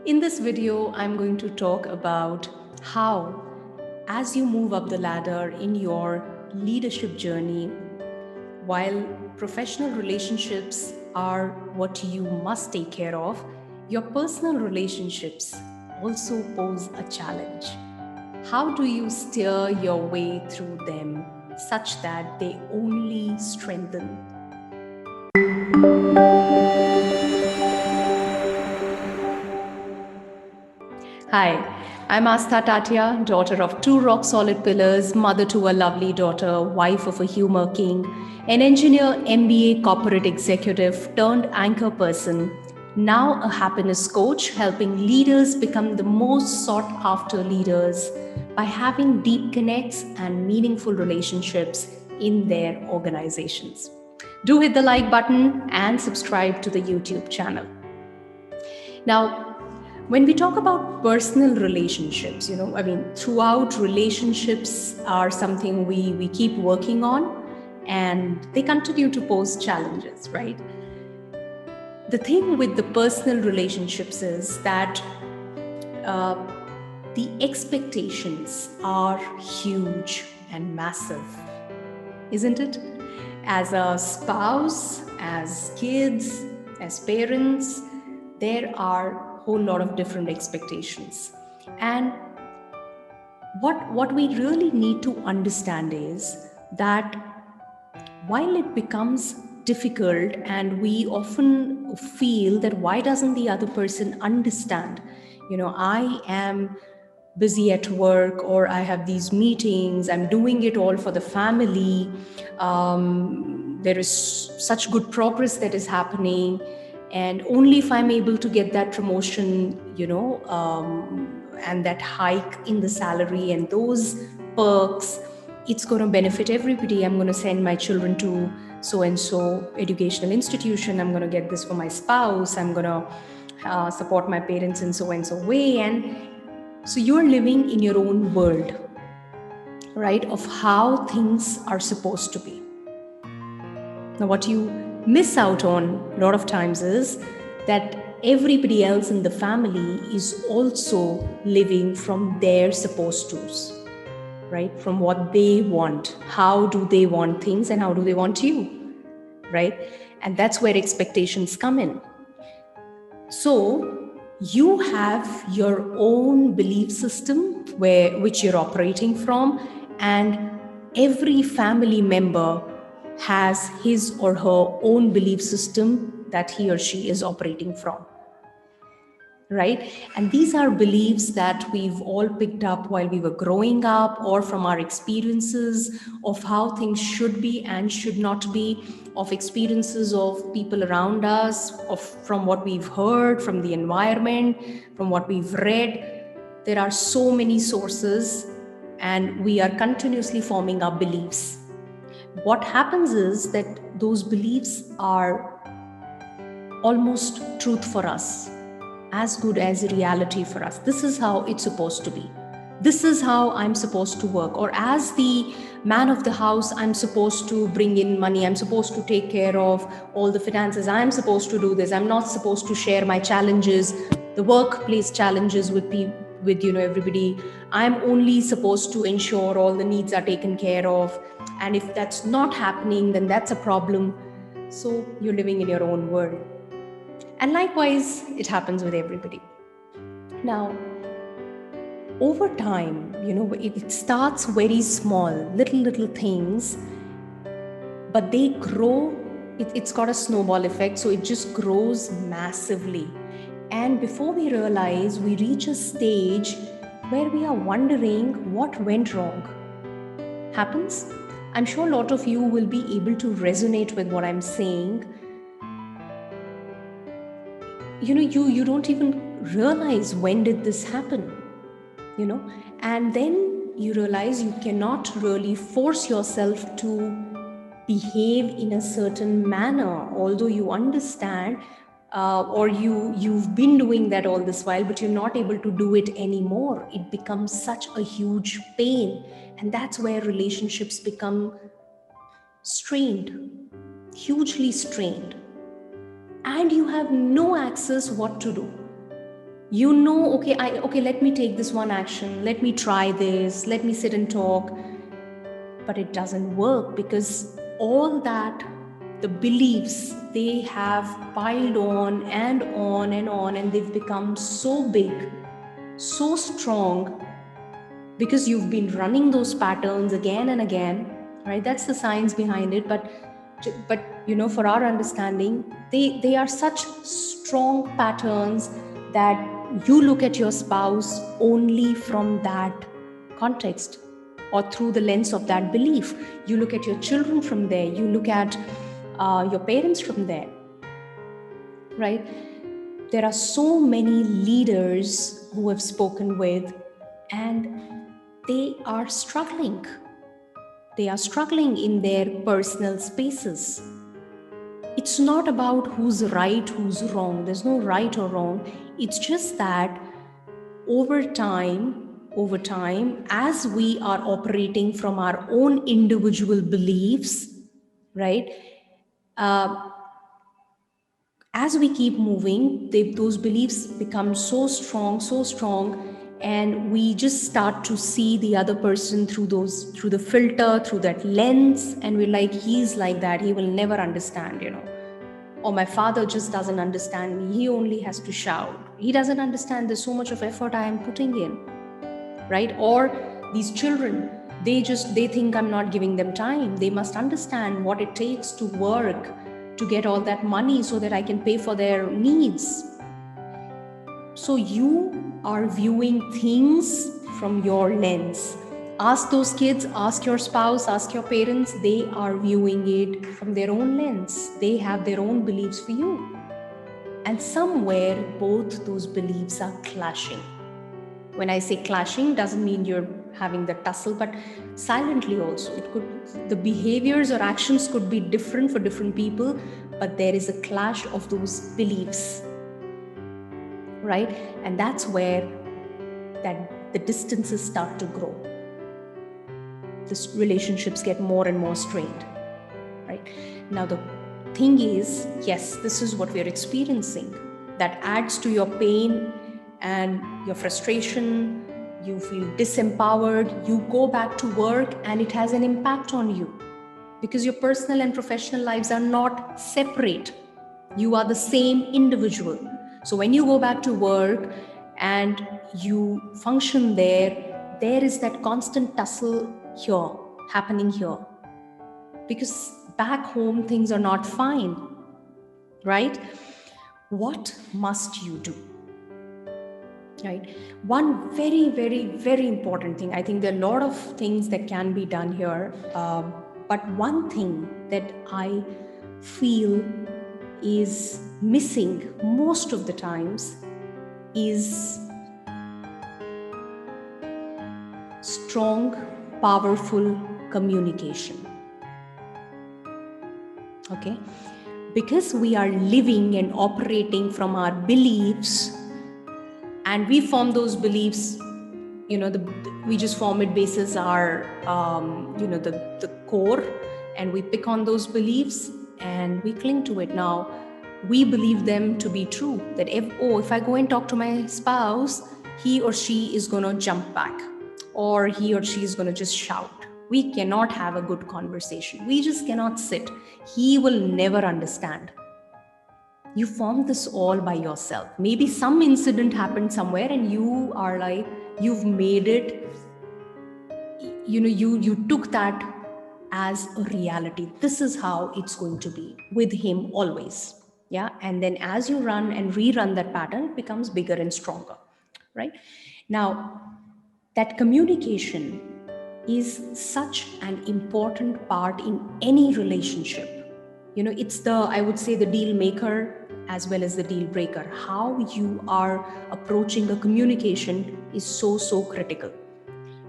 In this video, I'm going to talk about how, as you move up the ladder in your leadership journey, while professional relationships are what you must take care of, your personal relationships also pose a challenge. How do you steer your way through them such that they only strengthen? Hi, I'm Astha Tatia, daughter of two rock solid pillars, mother to a lovely daughter, wife of a humor king, an engineer, MBA corporate executive turned anchor person, now a happiness coach helping leaders become the most sought after leaders by having deep connects and meaningful relationships in their organizations. Do hit the like button and subscribe to the YouTube channel. Now, when we talk about personal relationships, throughout relationships are something we keep working on and they continue to pose challenges, right? The thing with the personal relationships is that the expectations are huge and massive, isn't it? As a spouse, as kids, as parents, there are a whole lot of different expectations. And what we really need to understand is that while it becomes difficult and we often feel that why doesn't the other person understand, I am busy at work or I have these meetings, I'm doing it all for the family, there is such good progress that is happening, and only if I'm able to get that promotion, and that hike in the salary and those perks, it's going to benefit everybody. I'm going to send my children to so and so educational institution, I'm going to get this for my spouse, I'm going to support my parents in so and so way. And so you're living in your own world, right, of how things are supposed to be. Now, what you miss out on a lot of times is that everybody else in the family is also living from their supposed tos, right? From what they want. How do they want things and how do they want you, right? And that's where expectations come in. So you have your own belief system which you're operating from, and every family member has his or her own belief system that he or she is operating from, right? And these are beliefs that we've all picked up while we were growing up or from our experiences of how things should be and should not be, of experiences of people around us, from what we've heard, from the environment, from what we've read. There are so many sources and we are continuously forming our beliefs. What happens is that those beliefs are almost truth for us, as good as reality for us. This is how it's supposed to be. This is how I'm supposed to work. Or as the man of the house, I'm supposed to bring in money. I'm supposed to take care of all the finances. I'm supposed to do this. I'm not supposed to share my challenges, the workplace challenges with everybody. I'm only supposed to ensure all the needs are taken care of. And if that's not happening, then that's a problem. So you're living in your own world. And likewise, it happens with everybody. Now, over time, it starts very small, little things, but they grow. It's got a snowball effect, so it just grows massively. And before we realize, we reach a stage where we are wondering what went wrong. Happens? I'm sure a lot of you will be able to resonate with what I'm saying. You don't even realize when did this happen, and then you realize you cannot really force yourself to behave in a certain manner, although you understand, or you've been doing that all this while, but you're not able to do it anymore. It becomes such a huge pain, and that's where relationships become strained, hugely strained, and you have no access what to do. You know, okay, let me take this one action, let me try this, let me sit and talk. But it doesn't work, because all that, the beliefs, they have piled on and on and on, and they've become so big, so strong, because you've been running those patterns again and again, right? That's the science behind it. But for our understanding, they are such strong patterns that you look at your spouse only from that context, or through the lens of that belief. You look at your children from there, you look at your parents from there, right? There are so many leaders who have spoken with, and they are struggling. They are struggling in their personal spaces. It's not about who's right, who's wrong. There's no right or wrong. It's just that over time, as we are operating from our own individual beliefs, right? As we keep moving, those beliefs become so strong, and we just start to see the other person through the filter, through that lens, and we're like, he's like that, he will never understand. Or my father just doesn't understand me, he only has to shout, he doesn't understand there's so much of effort I am putting in, right? Or these children, they think I'm not giving them time, they must understand what it takes to work to get all that money so that I can pay for their needs. So you are viewing things from your lens. Ask those kids, ask your spouse, ask your parents, they are viewing it from their own lens. They have their own beliefs for you. And somewhere both those beliefs are clashing. When I say clashing, doesn't mean you're having the tussle, but silently also. The behaviors or actions could be different for different people, but there is a clash of those beliefs, right? And that's where the distances start to grow. The relationships get more and more strained, right? Now the thing is, yes, this is what we're experiencing. That adds to your pain and your frustration. You feel disempowered, you go back to work, and it has an impact on you, because your personal and professional lives are not separate. You are the same individual. So when you go back to work and you function there is that constant tussle here, happening here, because back home things are not fine, right? What must you do? Right. One very, very, very important thing. I think there are a lot of things that can be done here. But one thing that I feel is missing most of the times is strong, powerful communication. Okay. Because we are living and operating from our beliefs, and we form those beliefs, we just form it basis our the core, and we pick on those beliefs and we cling to it. Now we believe them to be true, that if I go and talk to my spouse, he or she is going to jump back, or he or she is going to just shout. We cannot have a good conversation, we just cannot sit, he will never understand. You formed this all by yourself. Maybe some incident happened somewhere and you are like, you've made it, you took that as a reality. This is how it's going to be with him always. Yeah. And then as you run and rerun that pattern, it becomes bigger and stronger, right? Now, that communication is such an important part in any relationship. It's I would say, the deal maker as well as the deal breaker. How you are approaching a communication is so critical.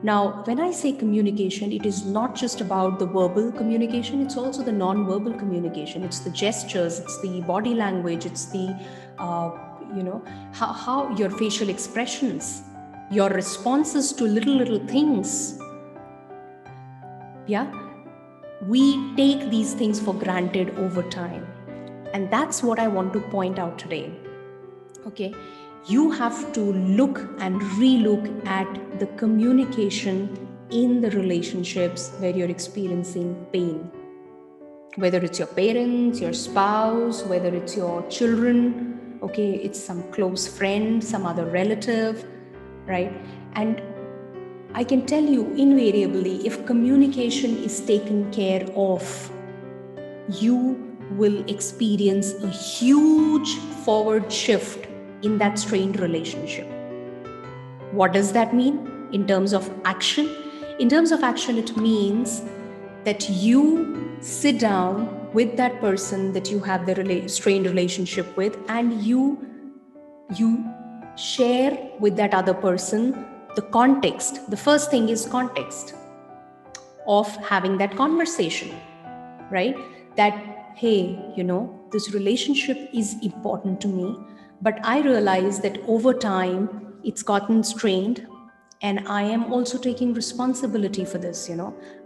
Now, when I say communication, it is not just about the verbal communication, it's also the non-verbal communication. It's the gestures, it's the body language, it's the, how your facial expressions, your responses to little things. Yeah. We take these things for granted over time. And that's what I want to point out today. Okay. you have to look and relook at the communication in the relationships where you're experiencing pain. Whether it's your parents, your spouse, whether it's your children, okay, it's some close friend, some other relative, right? And I can tell you invariably, if communication is taken care of, you will experience a huge forward shift in that strained relationship. What does that mean in terms of action? In terms of action, it means that you sit down with that person that you have the strained relationship with, and you share with that other person the context. The first thing is context of having that conversation, right? That, hey, this relationship is important to me, but I realize that over time it's gotten strained, and I am also taking responsibility for this.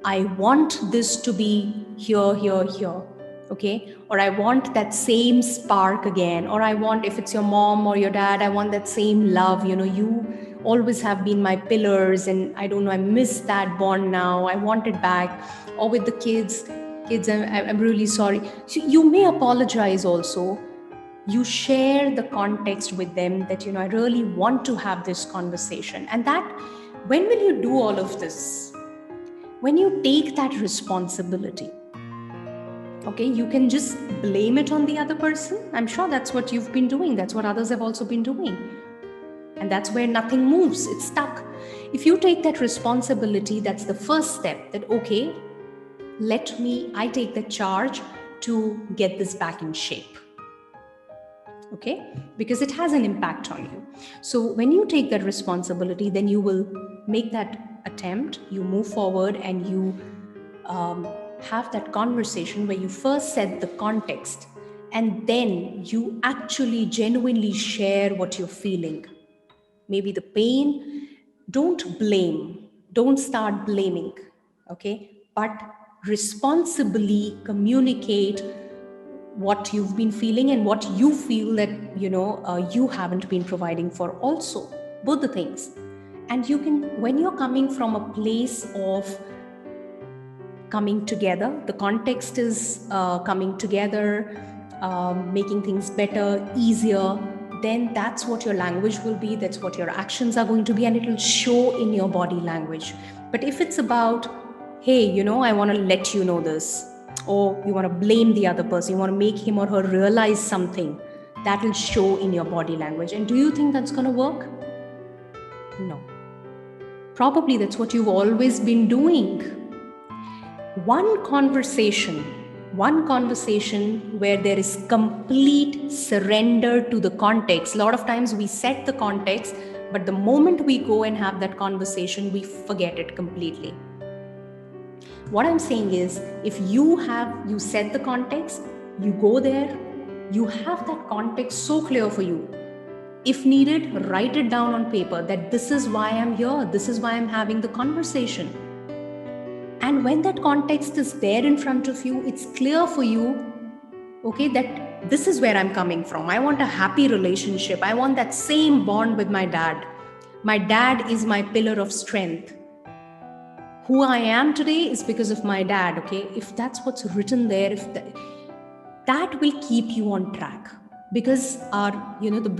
I want this to be here, here, here, okay? Or I want that same spark again, or I want, if it's your mom or your dad, I want that same love. You always have been my pillars, and I don't know, I miss that bond now, I want it back. Or with the kids, I'm really sorry. So you may apologize also. You share the context with them that, I really want to have this conversation. And that, when will you do all of this? When you take that responsibility. Okay, you can just blame it on the other person. I'm sure that's what you've been doing. That's what others have also been doing. And that's where nothing moves. It's stuck. If you take that responsibility, that's the first step. That, okay, I take the charge to get this back in shape. Okay? Because it has an impact on you. So when you take that responsibility, then you will make that attempt, you move forward, and you have that conversation where you first set the context, and then you actually genuinely share what you're feeling. Maybe the pain. Don't blame. Don't start blaming. Okay? But responsibly communicate what you've been feeling and what you feel that you haven't been providing for also, both the things. And you can, when you're coming from a place of coming together, the context is coming together, making things better, easier, then that's what your language will be, that's what your actions are going to be, and it will show in your body language. But if it's about, hey, I want to let you know this, or you want to blame the other person, you want to make him or her realize something, that will show in your body language. And do you think that's going to work? No. Probably that's what you've always been doing. One conversation where there is complete surrender to the context. A lot of times we set the context, but the moment we go and have that conversation, we forget it completely. What I'm saying is, if you set the context, you go there, you have that context so clear for you. If needed, write it down on paper that this is why I'm here, this is why I'm having the conversation. And when that context is there in front of you, it's clear for you, okay, that this is where I'm coming from. I want a happy relationship. I want that same bond with my dad. My dad is my pillar of strength. Who I am today is because of my dad, okay? If that's what's written there, that will keep you on track, because the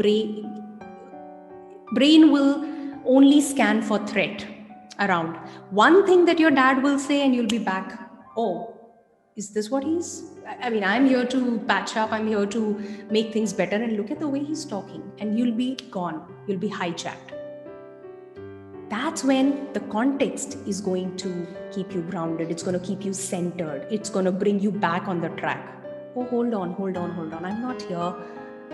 brain will only scan for threat around. One thing that your dad will say and you'll be back, oh, is this what I'm here to patch up, I'm here to make things better, and look at the way he's talking, and you'll be gone, you'll be hijacked. That's when the context is going to keep you grounded. It's going to keep you centered. It's going to bring you back on the track. Oh, hold on. I'm not here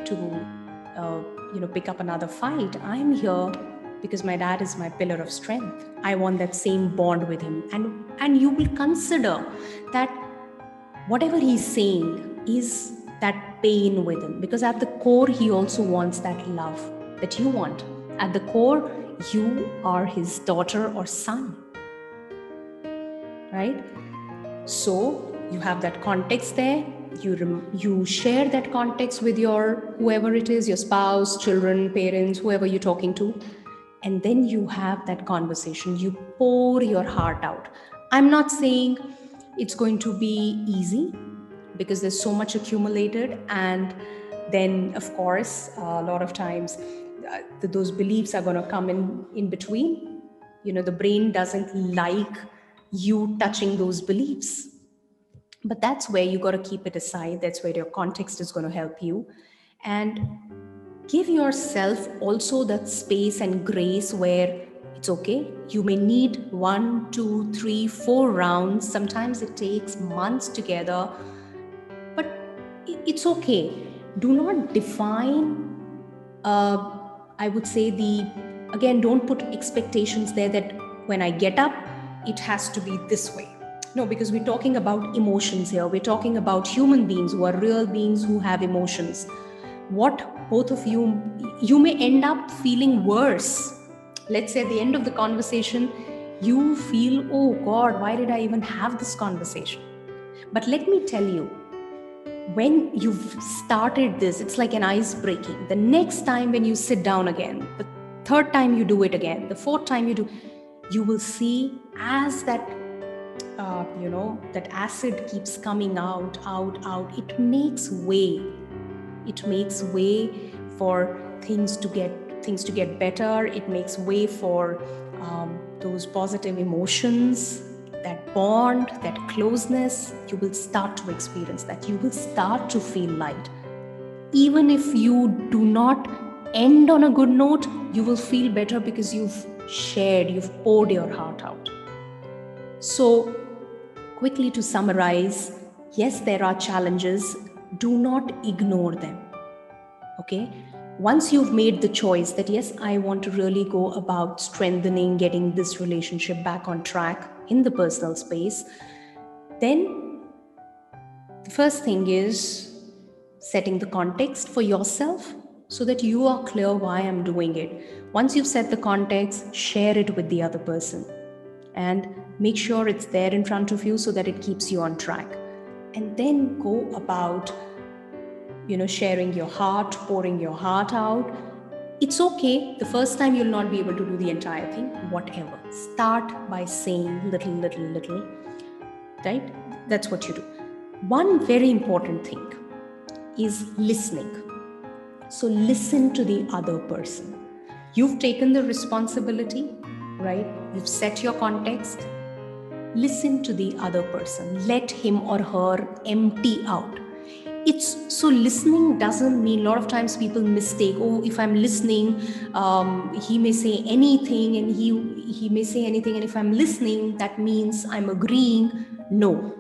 to, pick up another fight. I'm here because my dad is my pillar of strength. I want that same bond with him. And you will consider that whatever he's saying is that pain with him, because at the core, he also wants that love that you want. At the core, you are his daughter or son, right? So you have that context there. you share that context with your whoever it is, your spouse, children, parents, whoever you're talking to, and then you have that conversation. You pour your heart out. I'm not saying it's going to be easy, because there's so much accumulated, and then of course a lot of times those beliefs are going to come in between. The brain doesn't like you touching those beliefs, but that's where you got to keep it aside. That's where your context is going to help you. And give yourself also that space and grace where it's okay. You may need 1, 2, 3, 4 rounds. Sometimes it takes months together, but it's okay. Do not define, I would say, don't put expectations there that when I get up, it has to be this way. No, because we're talking about emotions here. We're talking about human beings who are real beings who have emotions. What both of you may end up feeling worse. Let's say at the end of the conversation, you feel, oh God, why did I even have this conversation? But let me tell you, when you've started this, it's like an ice breaking. The next time when you sit down again, the third time you do it again, the fourth time you do, you will see as that that acid keeps coming out, it makes way. It makes way for things to get better. It makes way for those positive emotions, that bond, that closeness. You will start to experience that. You will start to feel light. Even if you do not end on a good note, you will feel better because you've poured your heart out. So, quickly to summarize, yes, there are challenges. Do not ignore them. Okay? Once you've made the choice that, yes, I want to really go about strengthening, getting this relationship back on track in the personal space, then the first thing is setting the context for yourself so that you are clear why I'm doing it. Once you've set the context, share it with the other person and make sure it's there in front of you so that it keeps you on track. And then go about sharing your heart, pouring your heart out. It's okay. The first time you'll not be able to do the entire thing, whatever. Start by saying little, right? That's what you do. One very important thing is listening. So listen to the other person. You've taken the responsibility, right? You've set your context. Listen to the other person. Let him or her empty out. Listening doesn't mean, a lot of times people mistake, if I'm listening, he may say anything and he may say anything, and if I'm listening, that means I'm agreeing. No.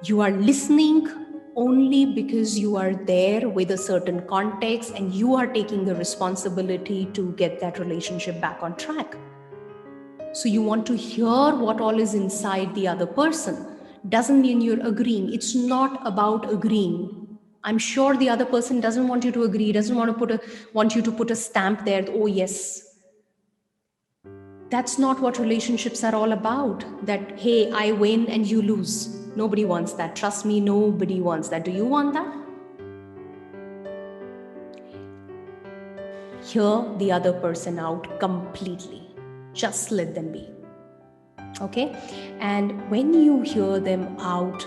You are listening only because you are there with a certain context and you are taking the responsibility to get that relationship back on track. So you want to hear what all is inside the other person. Doesn't mean you're agreeing. It's not about agreeing. I'm sure the other person doesn't want you to agree, doesn't want you to put a stamp there, oh yes. That's not what relationships are all about. That, hey, I win and you lose. Nobody wants that. Trust me, nobody wants that. Do you want that? Hear the other person out completely. Just let them be. Okay? And when you hear them out,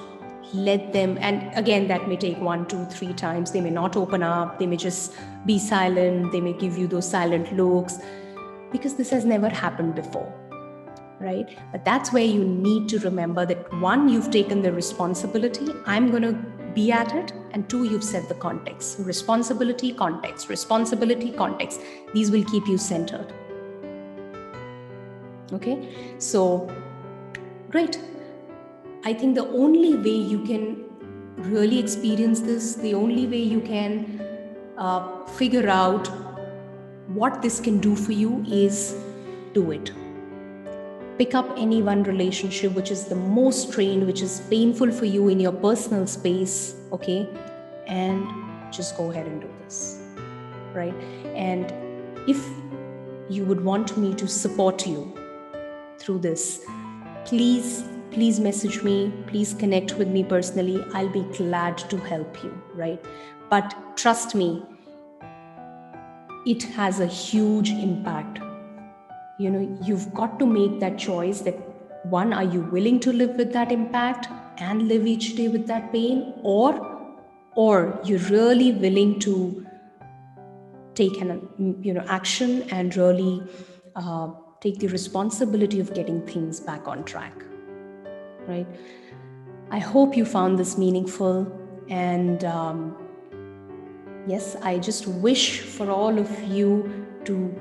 let them, and again, that may take 1, 2, 3 times. They may not open up. They may just be silent. They may give you those silent looks because this has never happened before, right? But that's where you need to remember that 1, you've taken the responsibility. I'm going to be at it. And 2, you've set the context. Responsibility, context. Responsibility, context. These will keep you centered. Okay, so great. I think the only way you can really experience this, the only way you can figure out what this can do for you is do it. Pick up any one relationship which is the most strained, which is painful for you in your personal space, okay, and just go ahead and do this, right? And if you would want me to support you through this, please please message me, please connect with me personally. I'll be glad to help you, right? But trust me, it has a huge impact. You've got to make that choice that, one, are you willing to live with that impact and live each day with that pain, or you're really willing to take an action and really take the responsibility of getting things back on track, right? I hope you found this meaningful, and yes, I just wish for all of you to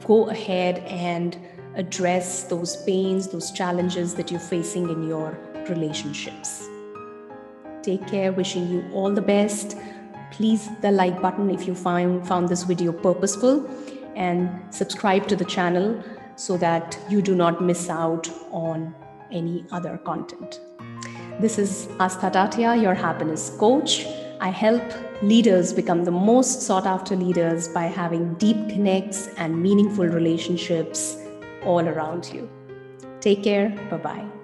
go ahead and address those pains, those challenges that you're facing in your relationships. Take care, wishing you all the best. Please hit the like button if you found this video purposeful, and subscribe to the channel so that you do not miss out on any other content. This is Astha Tatia, your happiness coach. I help leaders become the most sought after leaders by having deep connects and meaningful relationships all around you. Take care. Bye-bye.